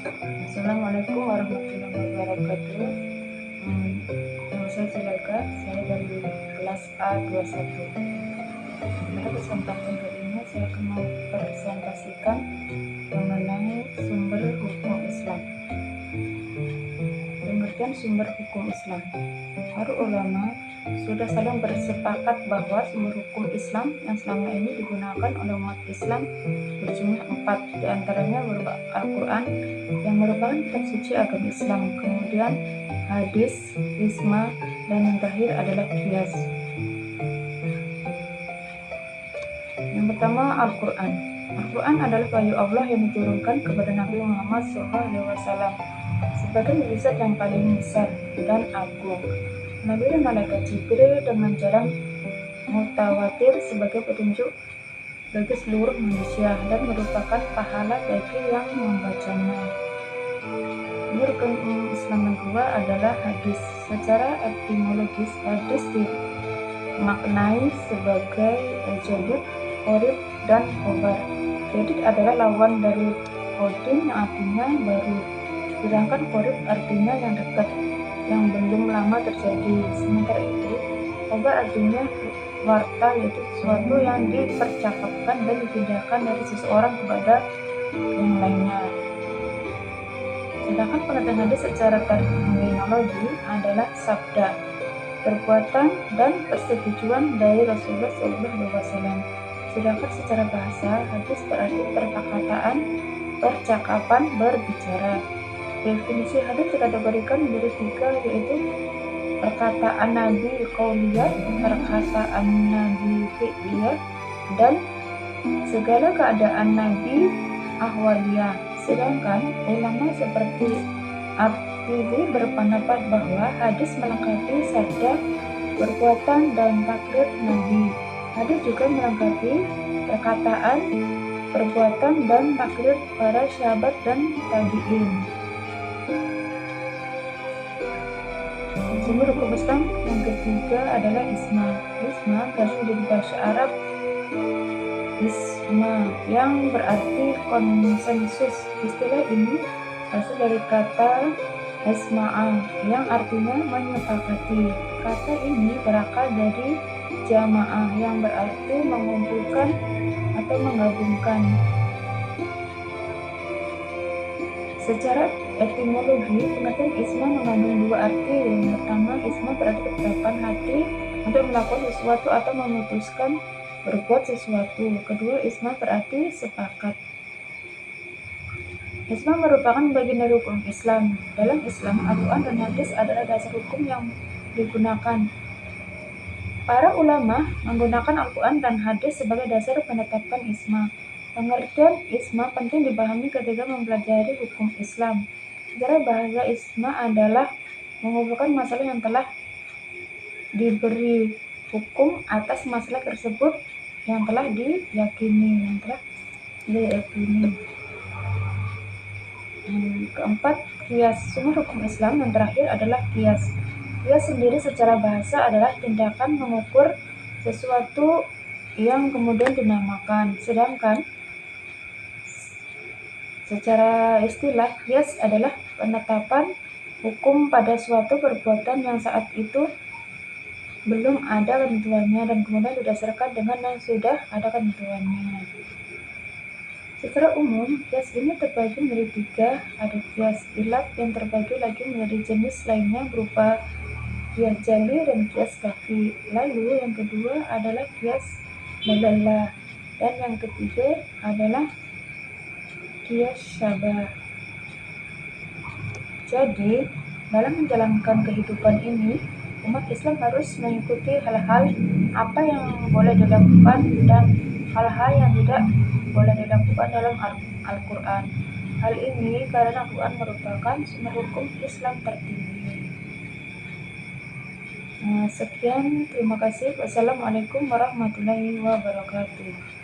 Assalamualaikum warahmatullahi wabarakatuh. Nama saya Cilaka, saya dari kelas A21. Pada kesempatan kali ini saya akan mempresentasikan mengenai sumber hukum Islam. Pengertian sumber hukum Islam. Para ulama sudah saling bersepakat bahwa sumber hukum Islam yang selama ini digunakan oleh umat Islam berjumlah 4, diantaranya berupa Al-Quran yang merupakan kitab suci agama Islam, kemudian hadis, ijma, dan yang terakhir adalah qiyas. Yang pertama, Al-Quran. Al-Quran adalah wahyu Allah yang diturunkan kepada Nabi Muhammad SAW sebagai mukjizat yang paling besar dan agung. Nabi dan malaikat Jibril dengan jalan mutawatir sebagai petunjuk bagi seluruh manusia dan merupakan pahala bagi yang membacanya. Rukun Islam kedua adalah hadis. Secara etimologis, hadis dimaknai sebagai jadid, qorib, dan khobar. Jadid adalah lawan dari qadim yang artinya baru, sedangkan qorib artinya yang dekat, yang belum lama terjadi. Sementara itu, khobar artinya warta, yaitu sesuatu yang dipercakapkan dan dipindahkan dari seseorang kepada yang lainnya. Sedangkan pengertian hadis secara terminologi adalah sabda, perbuatan, dan persetujuan dari Rasulullah SAW. Sedangkan secara bahasa, hadis berarti perkataan, percakapan, berbicara. Definisi hadis dikategorikan menjadi 3, yaitu perkataan Nabi qauliyah, perkataan Nabi fi'liyah, dan segala keadaan Nabi ahwaliyah. Sedangkan ulama seperti At-Tibi berpendapat bahwa hadis melengkapi sabda, perbuatan, dan takrir Nabi. Hadis juga melengkapi perkataan, perbuatan, dan takrir para sahabat dan tabi'in. Sumber hukum Islam yang ketiga adalah ijma. Ijma berasal dari bahasa Arab ijma yang berarti konsensus. Istilah ini berasal dari kata isma'ah yang artinya menyepakati. Kata ini berakar dari jamaah yang berarti mengumpulkan atau menggabungkan. Secara etimologi, pengertian ijma mengandung 2 arti. Yang pertama, ijma berarti ketetapan hati untuk melakukan sesuatu atau memutuskan berbuat sesuatu. Kedua, ijma berarti sepakat. Ijma merupakan bagian dari hukum Islam. Dalam Islam, Al-Quran dan hadis adalah dasar hukum yang digunakan. Para ulama menggunakan Al-Quran dan hadis sebagai dasar penetapan ijma. Pengertian ijma penting dipahami ketika mempelajari hukum Islam. Secara bahasa, ijma adalah mengumpulkan masalah yang telah diberi hukum atas masalah tersebut yang telah diyakini. Keempat, qiyas. Sumber hukum Islam yang terakhir adalah qiyas. Qiyas sendiri secara bahasa adalah tindakan mengukur sesuatu yang kemudian dinamakan. Sedangkan secara istilah, qiyas adalah penetapan hukum pada suatu perbuatan yang saat itu belum ada ketentuannya dan kemudian didasarkan dengan yang sudah ada ketentuannya. Secara umum, qiyas ini terbagi menjadi 3. Ada qiyas ilaf yang terbagi lagi menjadi jenis lainnya berupa qiyas jali dan qiyas kafi. Lalu yang kedua adalah qiyas dalalah, dan yang ketiga adalah qiyas syabah. Jadi, dalam menjalankan kehidupan ini, umat Islam harus mengikuti hal-hal apa yang boleh dilakukan dan hal-hal yang tidak boleh dilakukan dalam Al-Quran. Hal ini karena Al-Quran merupakan sumber hukum Islam tertinggi. Sekian, terima kasih. Wassalamualaikum warahmatullahi wabarakatuh.